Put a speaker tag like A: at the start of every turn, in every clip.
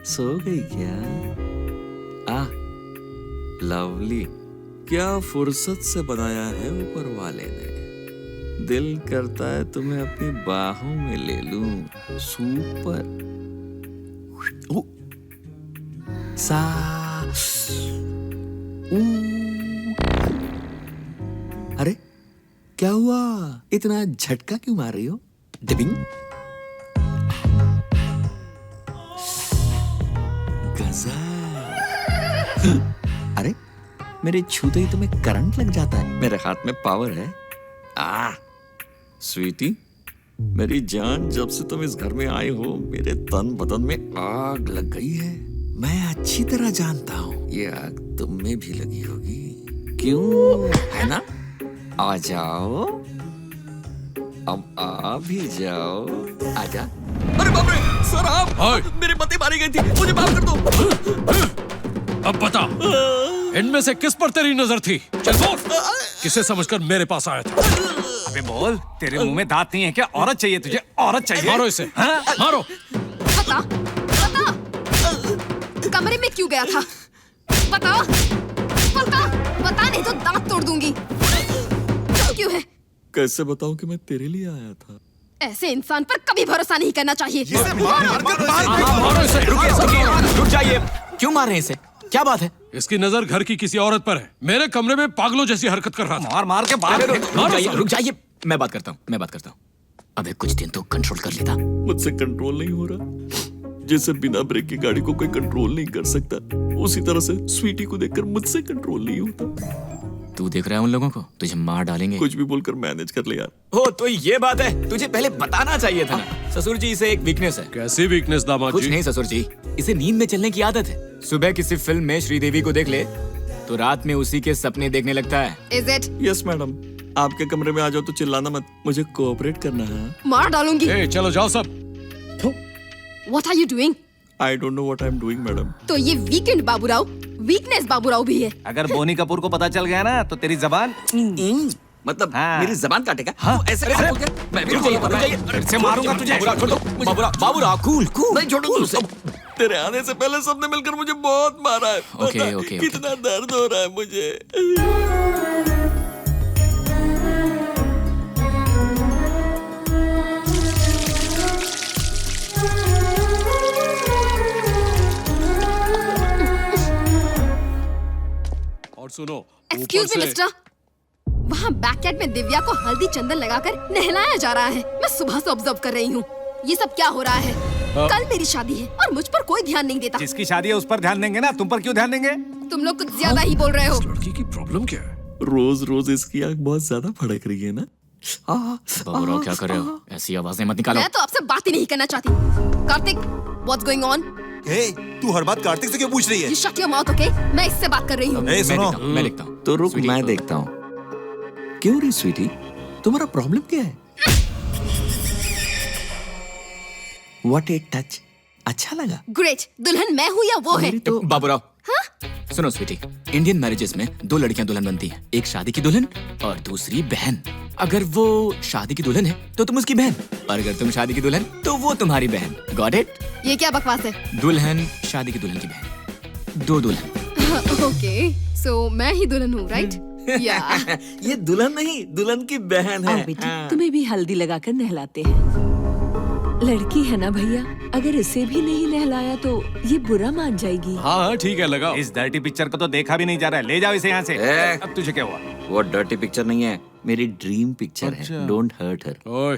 A: सो गई क्या? लवली, क्या फुर्सत से बनाया है ऊपर वाले ने। दिल करता है तुम्हें अपनी बाहों में ले लूं। सुपर। सा ऊ। अरे क्या हुआ? इतना झटका क्यों मार रही हो? डिबिंग। गजब। अरे मेरे छूते ही तुम्हें करंट लग जाता है। मेरे हाथ में पावर है। स्वीटी, मेरी जान, जब से तुम इस घर में आए हो मेरे तन बदन में आग लग गई है। मैं अच्छी तरह जानता हूँ ये आग तुम में भी लगी होगी। क्यों, है ना? आ जाओ, अब आ भी जाओ। आजा। अरे बाप रे सर, आप मेरी पति मारी गई थी, मुझे माफ कर दो।
B: अब बता, इनमें से किस पर तेरी नजर थी? चल बोल, किसे समझकर मेरे पास आया था?
C: अबे बोल, तेरे मुंह में दांत नहीं है क्या? औरत चाहिए तुझे? औरत चाहिए?
B: मारो इसे। हाँ? मारो।
D: बता, बता, कमरे में क्यों गया था? बता, बता, बता, नहीं तो दांत तोड़ दूंगी। क्यों है?
A: कैसे बताऊं कि मैं तेरे लिए आया था?
D: ऐसे इंसान पर कभी भरोसा नहीं करना चाहिए।
B: मारो इसे।
C: रुक जाइए।
E: क्यों मार रहे हैं इसे? क्या बात है?
B: इसकी नजर घर की किसी औरत पर है। मेरे कमरे में पागलों जैसी हरकत कर रहा था।
C: मार मार के बाहर
E: रुक जाइए। मैं बात करता हूँ। अबे कुछ दिन तो कंट्रोल कर लेता।
A: मुझसे कंट्रोल नहीं हो रहा। जैसे बिना ब्रेक की गाड़ी को कोई कंट्रोल नहीं कर सकता, उसी तरह से स्वीटी को देखकर मुझसे कंट्रोल नहीं होता।
E: तू देख रहा है उन लोगों को? तुझे मार डालेंगे।
A: कुछ भी बोलकर मैनेज कर ले यार।
E: हो तो ये बात है, तुझे पहले बताना चाहिए था ना। ससुर जी, इसे एक वीकनेस है।
B: कैसी वीकनेस दामाद
E: कुछ
B: जी?
E: नहीं ससुर जी, इसे नींद में चलने की आदत है। सुबह किसी फिल्म में श्रीदेवी को देख ले तो रात में उसी के सपने देखने लगता है।
D: Is it?
A: यस मैडम, आपके कमरे में आ जाओ तो चिल्लाना मत, मुझे कोऑपरेट करना है।
D: मार डालूंगी।
B: ए, चलो जाओ सब।
D: What are you doing?
A: I don't know what I am doing madam.
D: तो ये वीकेंड बाबूराव, वीकनेस बाबूराव भी है।
C: अगर बोनी कपूर को पता चल गया ना तो तेरी जबान
A: मतलब
C: हाँ।
A: मेरी जबान काटेगा?
C: हाँ।
A: तो ऐसे कैसे हो गया? मैं भी
C: फिर से मारूंगा तुझे।
E: Baburao cool cool.
A: नहीं छोड़ो उसे। तेरे आने से पहले सबने मिलकर मुझे बहुत मारा है।
E: ओके,
A: पता
E: ओके,
A: कितना दर्द हो रहा है मुझे।
B: और सुनो,
D: एक्सक्यूज मी मिस्टर, वहाँ बैकयार्ड में दिव्या को हल्दी चंदन लगाकर नहलाया जा रहा है। मैं सुबह से ऑब्जर्व कर रही हूँ। ये सब क्या हो रहा है? कल मेरी शादी है और मुझ पर कोई ध्यान नहीं देता।
C: जिसकी शादी है उस पर ध्यान देंगे ना, तुम पर क्यों ध्यान देंगे?
D: तुम लोग कुछ ज्यादा ही बोल रहे हो।
B: लड़की की प्रॉब्लम क्या है?
A: रोज रोज इसकी आंख बहुत ज्यादा फड़क रही है ना।
E: बाबूराव क्या कर रहे हो? ऐसी आवाजें मत निकालो।
D: मैं तो आपसे बात ही नहीं करना चाहती। Kartik, what's going on?
F: Hey, तू हर बात कार्तिक से क्यों पूछ रही है?
D: You shut your mouth, okay? मैं इससे बात कर रही हूँ।
F: ए, सुनो।
E: मैं लिखता हूँ।
A: तो रुक,
E: स्वीटी,
A: मैं देखता हूँ। क्यों रे स्वीटी, तुम्हारा प्रॉब्लम क्या है? What a touch, अच्छा लगा।
D: ग्रेट, दुल्हन मैं हूँ या वो है?
A: तो
E: बाबूराव, सुनो स्वीटी, इंडियन मैरिजेस में दो लड़कियां दुल्हन बनती हैं। एक शादी की दुल्हन और दूसरी बहन। अगर वो शादी की दुल्हन है तो तुम उसकी बहन, और अगर तुम शादी की दुल्हन तो वो तुम्हारी बहन। Got it?
D: ये क्या बकवास है?
E: दुल्हन, शादी की दुल्हन की बहन, दो दुल्हन।
D: ओके, सो मैं ही दुल्हन हूँ, राइट? या
A: ये दुल्हन नहीं, दुल्हन की बहन है।
G: आओ बेटी, तुम्हें भी हल्दी लगाकर नहलाते हैं। लड़की है ना भैया, अगर इसे भी नहीं नहलाया तो ये बुरा मान जाएगी।
B: हाँ हाँ ठीक है, लगाओ।
C: इस डर्टी पिक्चर को तो देखा भी नहीं जा रहा है। ले जाओ इसे यहाँ से। अब तुझे क्या हुआ?
A: वो डर्टी पिक्चर नहीं है, मेरी ड्रीम पिक्चर है। Don't hurt her.
B: ओए,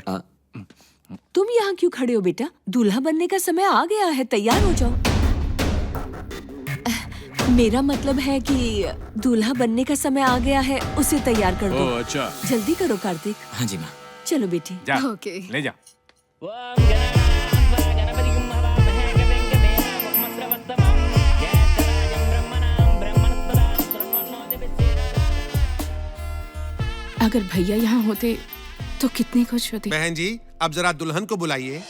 G: तुम यहाँ क्यों खड़े हो बेटा? दूल्हा बनने का समय आ गया है, तैयार हो जाओ। मेरा मतलब है कि दूल्हा बनने का समय आ गया है, उसे तैयार कर दो।
B: ओ अच्छा।
G: जल्दी करो कार्तिक।
E: हाँ जी माँ।
G: चलो बेटी।
C: जा,
D: ओके।
C: ले जा।
H: अगर भैया यहाँ होते तो कितनी खुश होती।
F: बहन जी, अब जरा दुल्हन को बुलाइए।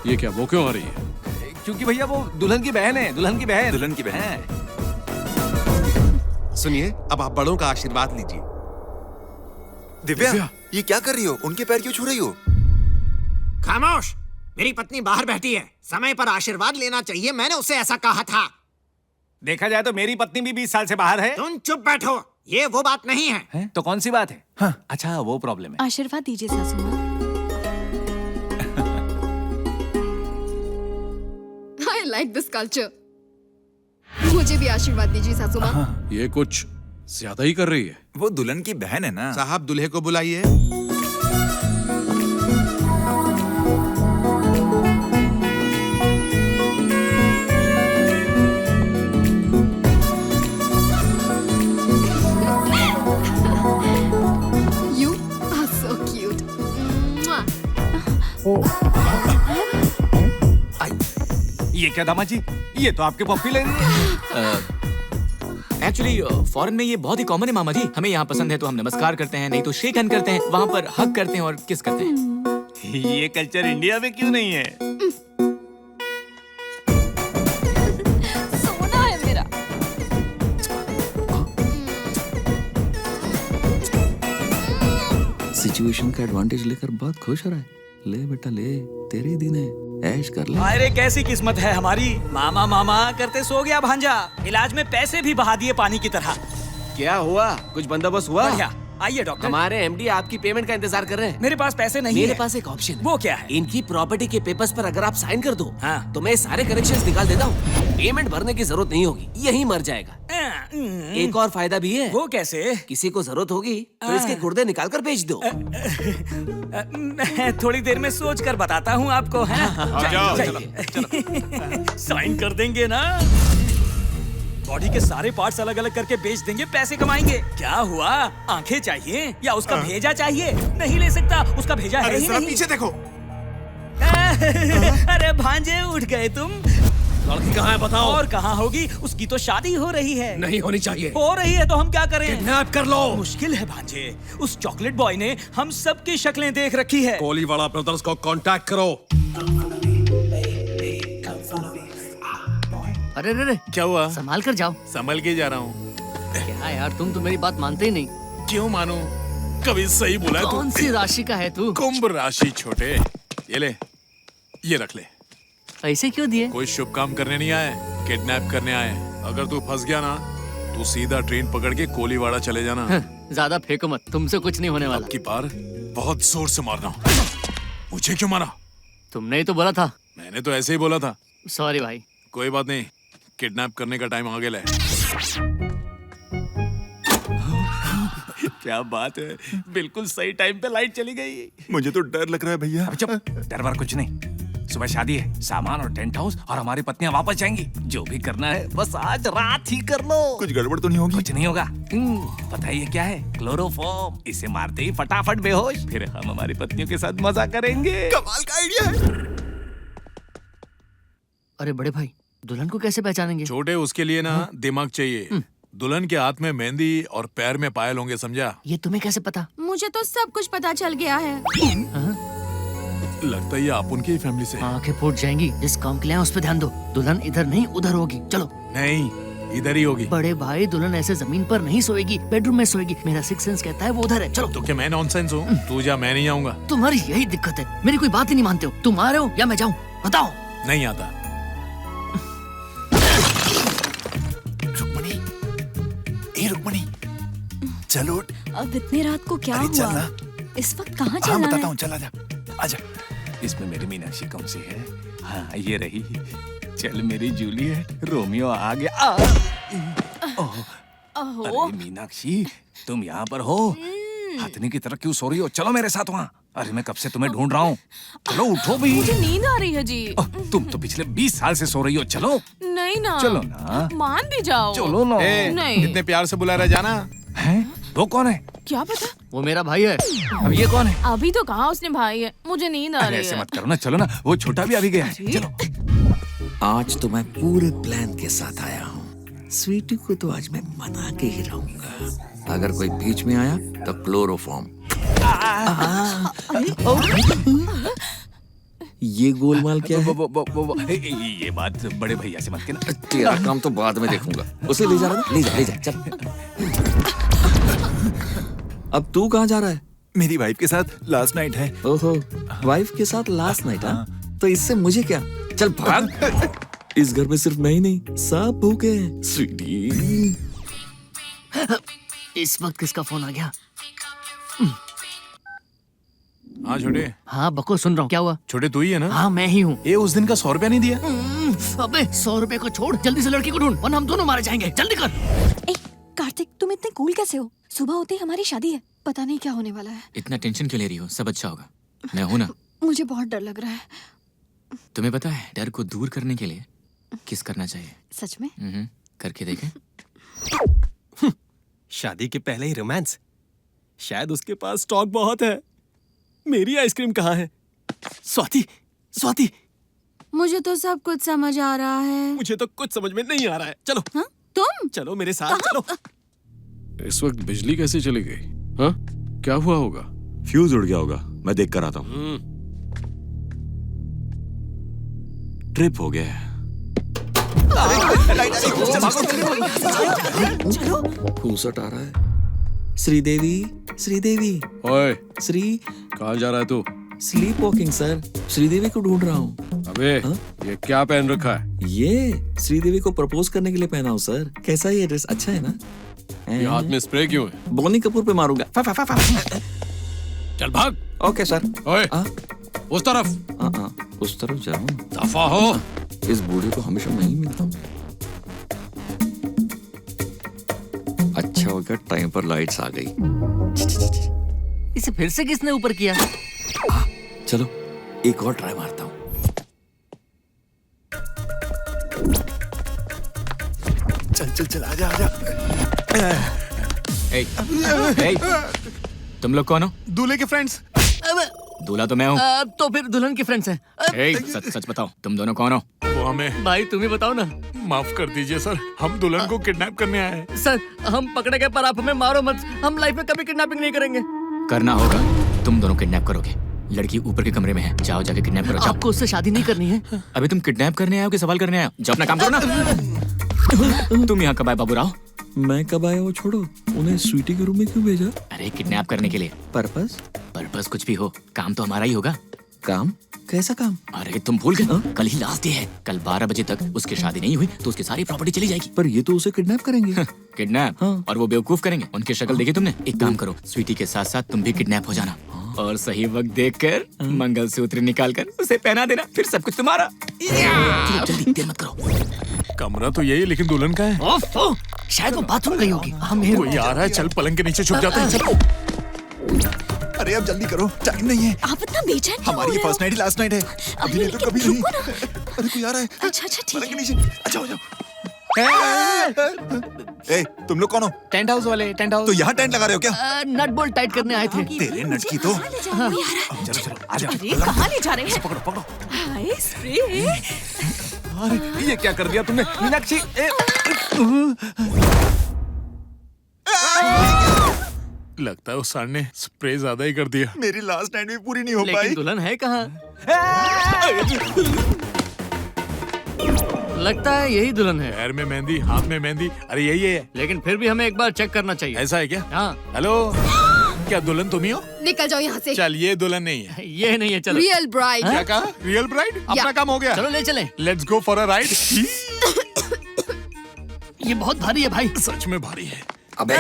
B: ये क्या, वो क्यों आ रही है?
C: क्योंकि भैया वो दुल्हन की बहन है, दुल्हन की बहन।
F: दुल्हन की बहन।
C: हैं।
F: सुनिए, अब आप बड़ों का आशीर्वाद लीजिए।
I: दिव्या, ये क्या कर रही हो? उनके पैर क्यों छू रही हो?
J: खामोश! मेरी पत्नी बाहर बैठी है, समय पर आशीर्वाद लेना चाहिए, मैंने उसे ऐसा कहा था।
C: देखा जाए तो मेरी पत्नी भी 20 साल से बाहर है।
J: तुम चुप बैठो, ये वो बात नहीं है।
C: हैं? तो कौन सी बात है? हाँ। अच्छा, वो प्रॉब्लम है।
H: आशीर्वाद दीजिए सासू माँ।
D: I like this culture. मुझे भी आशीर्वाद दीजिए सासू माँ।
B: ये कुछ ज्यादा ही कर रही है।
I: वो दुल्हन की बहन है ना।
F: साहब, दूल्हे को बुलाइए।
D: You are so cute. Mwah.
C: ये क्या दामाद जी? ये तो आपके पप्पी ले रही है।
E: एक्चुअली फॉरेन में ये बहुत ही कॉमन है मामा जी। हमें यहाँ पसंद है तो हम नमस्कार करते हैं, नहीं तो शेक हैंड करते हैं, वहाँ पर हग करते हैं और किस करते हैं।
C: ये कल्चर इंडिया में क्यों नहीं है?
H: सोना है मेरा।
A: सिचुएशन का एडवांटेज लेकर बहुत खुश हो रहा है। ले बेटा ले, तेरे ही दिन है, ऐश कर ले।
K: अरे कैसी किस्मत है हमारी, मामा मामा करते सो गया भांजा। इलाज में पैसे भी बहा दिए पानी की तरह।
J: क्या हुआ? कुछ बंदोबस्त हुआ?
K: बढ़िया, आइए डॉक्टर।
J: हमारे एमडी आपकी पेमेंट का इंतजार कर रहे हैं।
K: मेरे पास पैसे नहीं
J: मेरे
K: है।
J: पास एक ऑप्शन है।
K: वो क्या है?
J: इनकी प्रॉपर्टी के पेपर्स पर अगर आप साइन कर दो,
K: हाँ।
J: तो मैं सारे कनेक्शंस निकाल देता हूँ। पेमेंट भरने की जरूरत नहीं होगी, यही मर जाएगा। एक और फायदा भी है।
K: वो कैसे?
J: किसी को जरूरत होगी तो इसके गुर्दे निकाल कर बेच दो।
K: मैं थोड़ी देर में सोच कर बताता हूँ आपको। है साइन कर देंगे ना? बॉडी के सारे पार्ट्स अलग अलग करके बेच देंगे, पैसे कमाएंगे। क्या हुआ? आंखें चाहिए या उसका भेजा चाहिए? नहीं ले सकता, उसका भेजा है ही नहीं।
F: पीछे देखो।
K: अरे भांजे, उठ गए तुम।
B: लड़की कहाँ है बताओ?
K: और कहाँ होगी? उसकी तो शादी हो रही है।
B: नहीं होनी चाहिए।
K: हो रही है तो हम क्या करें?
B: किडनैप कर लो।
K: मुश्किल है भांजे, उस चॉकलेट बॉय ने हम सबकी शक्लें देख रखी है।
B: कोलीवाड़ा ब्रदर्स को कांटेक्ट करो।
J: अरे रे,
K: क्या हुआ?
J: संभाल कर जाओ।
K: संभल के जा रहा हूँ।
J: क्या यार, तुम तो मेरी बात मानते ही नहीं।
K: क्यों मानू? कभी सही बोला है
J: कौन सी राशि का है तू?
K: कुंभ राशि छोटे। ये ले, ये रख ले।
J: पैसे क्यों दिए?
K: कोई शुभ काम करने नहीं आए, किडनैप करने आए। अगर तू फंस गया ना, तू सीधा ट्रेन पकड़ के कोलीवाड़ा चले जाना।
J: ज्यादा फेंको मत, तुमसे कुछ नहीं होने वाला।
K: अब की बार बहुत जोर से मारना। मुझे क्यों मारा?
J: तुमने ही तो बोला था।
K: मैंने तो ऐसे ही बोला था।
J: सॉरी भाई।
K: कोई बात नहीं, किडनैप करने का टाइम आ गया है। क्या बात है, बिल्कुल सही टाइम पे लाइट चली गई।
I: मुझे तो डर लग रहा है भैया।
C: अब चुप, डर वर कुछ नहीं। सुबह शादी है, सामान और टेंट हाउस और हमारी पत्नियां वापस जाएंगी। जो भी करना है बस आज रात ही कर लो।
I: कुछ गड़बड़ तो नहीं होगी?
C: कुछ नहीं होगा। पता है ये क्या है? क्लोरोफॉर्म। इसे मारते ही फटाफट बेहोश, फिर हम हमारी पत्नियों के साथ मजा करेंगे।
I: कमाल का आइडिया है।
J: अरे बड़े भाई, दुल्हन को कैसे पहचानेंगे?
K: छोटे, उसके लिए ना दिमाग चाहिए। दुल्हन के हाथ में मेहंदी और पैर में पायल होंगे, समझा?
J: ये तुम्हें कैसे पता?
H: मुझे तो सब कुछ पता चल गया है।
K: लगता है ये आप उनकी ही फैमिली से।
J: आंखें फूट जाएंगी। जिस काम के लिए उस पे ध्यान दो। दुल्हन इधर नहीं उधर होगी। चलो।
K: नहीं, इधर ही होगी।
J: बड़े भाई, दुल्हन ऐसे जमीन पर नहीं सोएगी, बेडरूम में सोएगी। मेरा सिक्स सेंस कहता है वो उधर है। चलो।
K: तो क्या मैं नॉनसेंस हूँ? तू जा, मैं नहीं आऊंगा।
J: तुम्हारी यही दिक्कत है, मेरी कोई बात ही नहीं मानते हो। तुम आ रहे हो या मैं जाऊँ? बताओ।
K: नहीं आता।
I: रुक्मणी, चलो।
H: अब इतनी रात को क्या
I: अरे चल
H: हुआ?
I: ना।
H: इस वक्त कहाँ
I: हाँ
H: चलना
I: बताता
H: है?
I: हूँ, चल आजा आजा।
C: इसमें मेरी मीनाक्षी कौन सी है? हाँ ये रही। चल मेरी जूलियट, रोमियो आ गया।
H: ओहो,
C: अरे मीनाक्षी, तुम यहाँ पर हो? हथनी की तरह क्यों सो रही हो? चलो मेरे साथ वहाँ। अरे मैं कब से तुम्हें ढूंढ रहा हूँ। चलो उठो भी।
H: मुझे नींद आ रही है जी।
C: तुम तो पिछले 20 साल से सो रही हो। चलो
H: नहीं ना।
C: चलो ना।
H: मान भी जाओ।
C: चलो ना।
H: नहीं।
F: इतने प्यार से बुला रहा जाना।
C: हैं? वो कौन है?
H: क्या पता?
J: वो मेरा भाई है।
C: अब ये कौन है?
H: अभी तो कहा उसने भाई है। मुझे नींद आ
C: अरे
H: रही
C: ऐसे
H: है।
C: मत करो ना। चलो ना, वो छोटा भी अभी गया है। चलो।
A: आज तो मैं पूरे प्लान के साथ आया हूँ। स्वीटी को तो आज मैं मना के ही रहूंगा। अगर कोई बीच में आया तो क्लोरोफॉर्म। ये गोलमाल क्या है?
C: ये बात बड़े भैया से मत कहना।
A: तेरा काम तो बाद में देखूंगा। उसे ले जा रहा है? ले जा चल। अब तू कहाँ जा रहा है?
I: मेरी वाइफ के साथ लास्ट नाइट है।
A: ओहो, वाइफ के साथ लास्ट नाइट? हाँ, तो इससे मुझे क्या? चल भाग। इस घर में सिर्फ मैं ही नहीं, सब भूखे हैं। स्वीटी,
J: इस वक्त किसका फोन आ गया?
C: हाँ छोटे।
J: हाँ बको, सुन रहा हूँ। क्या हुआ?
C: छोटे तू ही है ना?
J: हाँ मैं ही हूँ।
C: ये उस दिन का 100 रुपया नहीं दिया?
J: अबे 100 रुपए को छोड़, जल्दी से लड़की को ढूंढ वरना हम दोनों मारे जाएंगे। जल्दी कर।
D: कार्तिक, तुम इतने कूल कैसे हो? सुबह होते ही हमारी शादी है, पता नहीं क्या होने वाला है।
E: इतना टेंशन क्यों ले रही हो? सब अच्छा होगा, मैं हूं ना।
D: मुझे बहुत डर लग रहा है।
E: तुम्हें पता है डर को दूर करने के लिए किस करना चाहिए?
D: सच में?
E: करके देखें।
K: शादी के पहले ही रोमांस? शायद उसके पास स्टॉक बहुत है। मेरी आइसक्रीम कहाँ है? स्वाति,
H: मुझे तो सब कुछ समझ आ रहा है।
K: मुझे तो कुछ समझ में नहीं आ रहा है। चलो।
H: हाँ? तुम
K: चलो मेरे साथ चलो।
B: इस वक्त बिजली कैसे चली गई? हाँ, क्या हुआ होगा?
L: फ्यूज उड़ गया होगा, मैं देख कर आता हूँ। ट्रिप हो गया है।
A: फूसट आ रहा है। श्रीदेवी।
B: ओए,
A: श्री,
B: कहाँ जा रहा है तू?
A: Sleep walking sir. श्रीदेवी को ढूंढ रहा हूँ।
B: अबे, ये क्या पहन रखा है?
A: ये श्रीदेवी को प्रपोज करने के लिए पहना हूँ सर। कैसा ये ड्रेस? अच्छा है ना?
B: ये हाथ में स्प्रे क्यों है?
A: बोनी कपूर पे मारूंगा।
B: चल भाग।
A: Okay sir.
B: ओए, उस तरफ।
A: उस तरफ जाऊँ?
B: दफा हो।
A: इस बूढ़े को हमेशा नहीं मिलता। अच्छा हो गया टाइम पर लाइट्स आ गई।
J: इसे फिर से किसने ऊपर किया?
A: चलो एक और ट्राई मारता हूँ।
I: चल आजा।
E: तुम लोग कौन हो?
I: दूल्हे के फ्रेंड्स।
E: दूल्हा तो मैं हूँ।
J: तो फिर दुल्हन के फ्रेंड्स हैं।
E: सच बताओ, तुम दोनों कौन हो?
C: वो हमें।
J: भाई तुम ही बताओ ना।
C: माफ कर दीजिए सर, हम दुल्हन को किडनैप करने आए हैं।
J: सर हम पकड़े गए पर आप हमें मारो मत। हम लाइफ में कभी किडनैपिंग नहीं करेंगे।
E: करना होगा, तुम दोनों किडनैप करोगे। लड़की ऊपर के कमरे में है, जाओ जाके किडनैप करो।
J: आपको उससे शादी नहीं करनी है?
E: अभी तुम किडनैप करने आए हो कि सवाल करने आए हो? जाओ अपना काम करो ना। तुम यहाँ कब आए बाबूराव?
A: मैं कब आया वो छोड़ो, उन्हें स्वीटी के रूम में क्यों भेजा?
E: अरे किडनैप करने के लिए।
A: पर्पस
E: कुछ भी हो, काम तो हमारा ही होगा।
A: काम? कैसा काम?
E: अरे तुम भूल गए, कल ही लास्ट डे है। कल 12 बजे तक उसकी शादी नहीं हुई तो उसकी सारी प्रॉपर्टी चली जाएगी।
A: पर ये तो उसे किडनैप करेंगे।
E: किडनैप? और वो बेवकूफ करेंगे। उनकी शक्ल देखी तुमने? एक काम करो, स्वीटी के साथ साथ तुम भी किडनैप हो जाना और सही वक्त देखकर मंगलसूत्र निकालकर उसे पहना देना, फिर सब कुछ तुम्हारा। जल्दी, देर मत करो।
C: कमरा तो यही, लेकिन दुल्हन का है।
J: शायद वो बाथरूम गई होगी।
C: कोई आ रहा है, चल पलंग के नीचे छुप जाते हैं। चल।
I: अरे अब जल्दी करो, टाइम नहीं है।
D: आप इतना बेचैन क्यों हो
I: हमारी
D: रहे हो?
I: फर्स्ट नाइट ही लास्ट नाइट है। अभी नहीं तो कभी नहीं। अरे कोई आ रहा है।
D: अच्छा ठीक
I: पलंग के नीचे। अच्छा हो जाओ। ए, तुम लोग कौन हो?
J: टेंट हाउस वाले। Tent house.
I: तो यहाँ टेंट लगा रहे हो क्या?
J: नट बोल्ट टाइट करने आए थे।
I: तेरे नट की तो।
C: चलो आजा।
D: अरे कहाँ ले जा रहे हैं?
C: पकड़ो।
D: हाय स्प्रे।
C: अरे ये क्या कर दिया तुमने मीनाक्षी? लगता है उस सार ने स्प्रे ज्यादा ही कर दिया।
I: मेरी लास्ट नाइट भी पूरी नहीं हो पाई।
J: लेकिन दुल्हन है कहाँ? लगता है यही दुल्हन है।
C: पैर में मेहंदी, हाथ में मेहंदी। अरे यही है।
J: लेकिन फिर भी हमें एक बार चेक करना चाहिए।
C: ऐसा है क्या?
J: हाँ।
C: हेलो, क्या दुल्हन तुम ही हो?
D: निकल जाओ यहाँ से।
C: चल ये दुल्हन नहीं है।
J: ये नहीं है, चलो।
D: Real bride.
C: क्या कहा? Real bride? अपना काम हो गया।
J: चलो ले चले।
C: Let's go for a ride.
J: ये बहुत भारी है भाई।
C: सच में भारी है।
A: अबे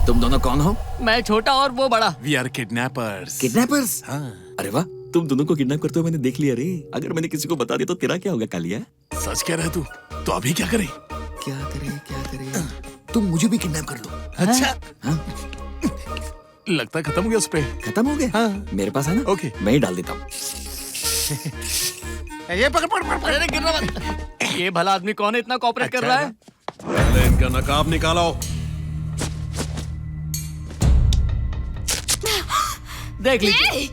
A: तुम दोनों कौन हो?
J: मैं छोटा और वो बड़ा।
C: We are kidnappers.
A: किडनैपर्स?
C: हाँ।
A: अरे वाह, तुम दोनों को किडनैप करते हुए मैंने देख लिया रे। अगर मैंने किसी को बता दिया तो तेरा क्या होगा कालिया?
C: सच कह रहा है तू? तो अभी क्या करे?
A: क्या करे? तुम मुझे भी किडनैप कर दो।
C: अच्छा।
A: हाँ?
C: लगता है खत्म हो गया स्प्रे।
A: खत्म हो गया?
C: हाँ।
A: मेरे पास है ना?
C: ओके।
A: मैं ही डाल देता हूँ।
C: ये पकड़।
J: अरे गिरना मत। ये भला आदमी कौन है, इतना कॉपरेट कर रहा है?
B: पहले इनका नकाब निकालो।
J: देख लीजिए।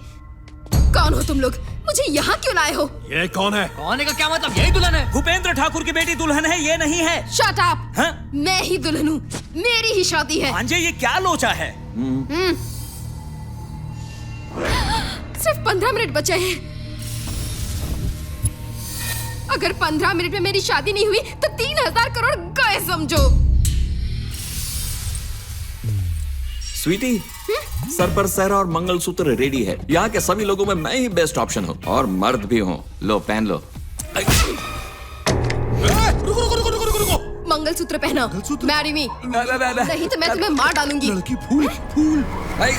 D: कौन हो तुम लोग? मुझे यहाँ क्यों लाए हो?
B: ये कौन है?
J: कौन है का क्या मतलब? यही दुल्हन है।
K: भूपेंद्र ठाकुर की बेटी दुल्हन है, ये नहीं है।
D: Shut up.
K: हाँ?
D: मैं ही दुल्हन हूँ, मेरी ही शादी है।
K: भांजे ये क्या लोचा है?
D: सिर्फ 15 मिनट बचे हैं। अगर 15 मिनट में मेरी शादी नहीं हुई तो 3000 करोड़ गए समझो।
A: स्वीटी, सर पर सहरा और मंगलसूत्र रेडी है। यहाँ के सभी लोगों में मैं ही बेस्ट ऑप्शन हूँ और मर्द भी हूँ। लो पहन लो।
D: मंगलसूत्र पहना। Marry me. नहीं तो मैं तुम्हें मार डालूंगी।
F: लड़की फूल फूल।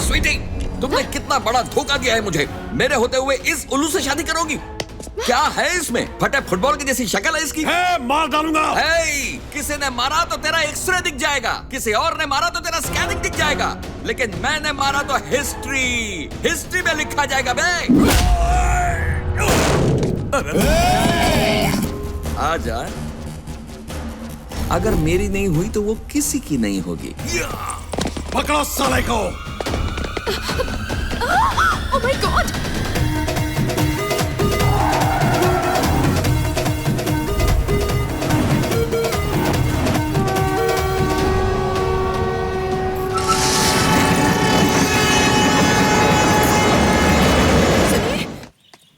A: स्वीटी, तुमने कितना बड़ा धोखा दिया है मुझे। मेरे होते हुए इस उल्लू से शादी करोगी? क्या है इसमें? फटे फुटबॉल की जैसी शक्ल है इसकी।
B: मार डालूंगा।
A: किसी ने मारा तो तेरा एक्सरे दिख जाएगा, किसी और ने मारा तो तेरा स्कैनिंग दिख जाएगा, लेकिन मैंने मारा तो हिस्ट्री में लिखा जाएगा बे। आजा। अगर मेरी नहीं हुई तो वो किसी की नहीं होगी।
B: पकड़ो साले को।
D: Oh my God.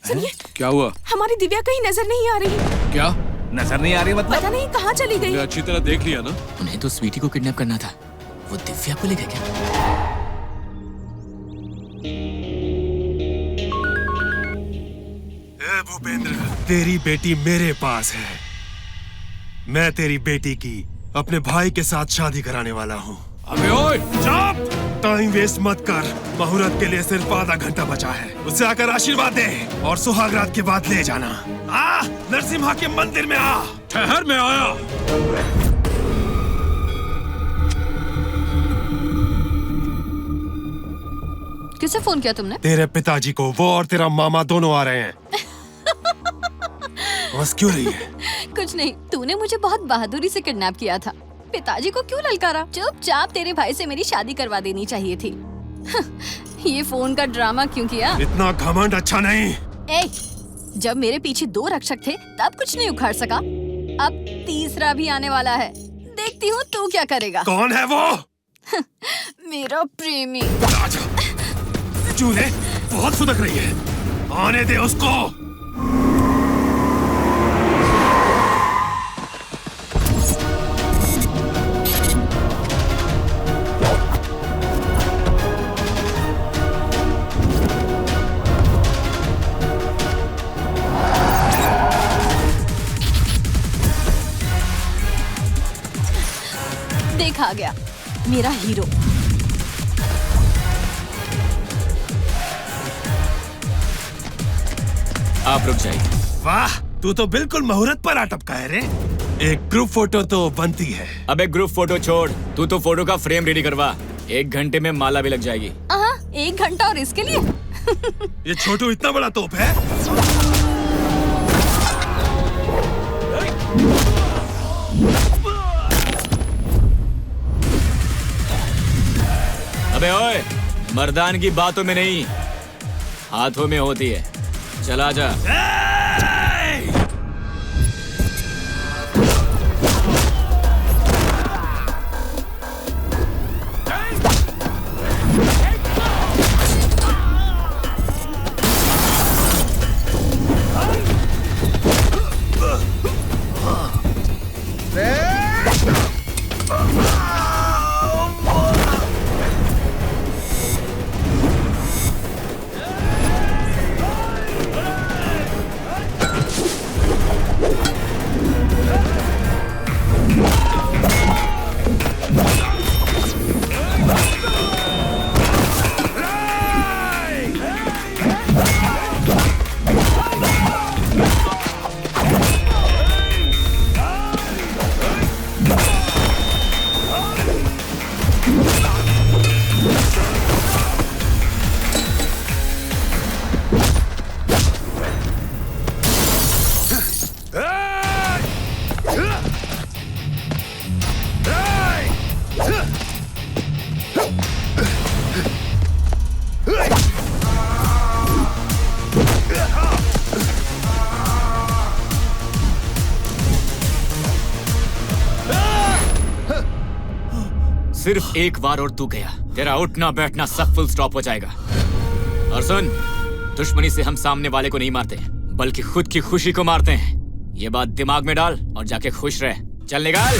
H: सुनिए,
B: क्या हुआ?
H: हमारी दिव्या कहीं नजर नहीं आ रही।
B: क्या
C: नजर नहीं आ रही मतलब?
H: पता नहीं कहाँ चली गई।
B: अच्छी तरह देख लिया ना।
E: उन्हें तो स्वीटी को किडनैप करना था, वो दिव्या को ले गए क्या?
M: भूपेंद्र, तेरी बेटी मेरे पास है। मैं तेरी बेटी की अपने भाई के साथ शादी कराने वाला हूँ।
B: अबे ओए,
M: चुप! टाइम वेस्ट मत कर। मुहूर्त के लिए सिर्फ आधा घंटा बचा है। उससे आकर आशीर्वाद दे और सुहागरात के बाद ले जाना। नरसिम्हा के मंदिर में आ।
B: ठहर, मैं आया।
D: किसे फोन किया तुमने?
M: तेरे पिताजी को। वो और तेरा मामा दोनों आ रहे हैं। बस क्यों रही है?
D: कुछ नहीं, तूने मुझे बहुत बहादुरी से किडनैप किया था। पिताजी को क्यों ललकारा? चुपचाप तेरे भाई से मेरी शादी करवा देनी चाहिए थी। ये फोन का ड्रामा क्यों किया?
M: इतना घमंड अच्छा नहीं।
D: जब मेरे पीछे 2 रक्षक थे तब कुछ नहीं उखाड़ सका, अब तीसरा भी आने वाला है। देखती हूँ तू क्या करेगा।
M: कौन है वो?
D: मेरा प्रेमी।
M: चूहे बहुत फुदक रही है, आने दे उसको।
D: देख आ गया मेरा हीरो।
E: आप रुक जाइए।
M: वाह, तू तो बिल्कुल मुहूर्त पर अटपका है रे। एक ग्रुप फोटो तो बनती है।
E: अबे ग्रुप फोटो छोड़, तू तो फोटो का फ्रेम रेडी करवा। 1 घंटे में माला भी लग जाएगी।
D: 1 घंटा और इसके लिए?
M: ये छोटू इतना बड़ा तोप है।
E: अबे ओए, मर्दान की बातों में नहीं, हाथों में होती है। चला जा। सिर्फ एक बार और तू गया, तेरा उठना बैठना सब फुल स्टॉप हो जाएगा। और सुन, दुश्मनी से हम सामने वाले को नहीं मारते, बल्कि खुद की खुशी को मारते हैं। ये बात दिमाग में डाल और जाके खुश रह। चल निकाल।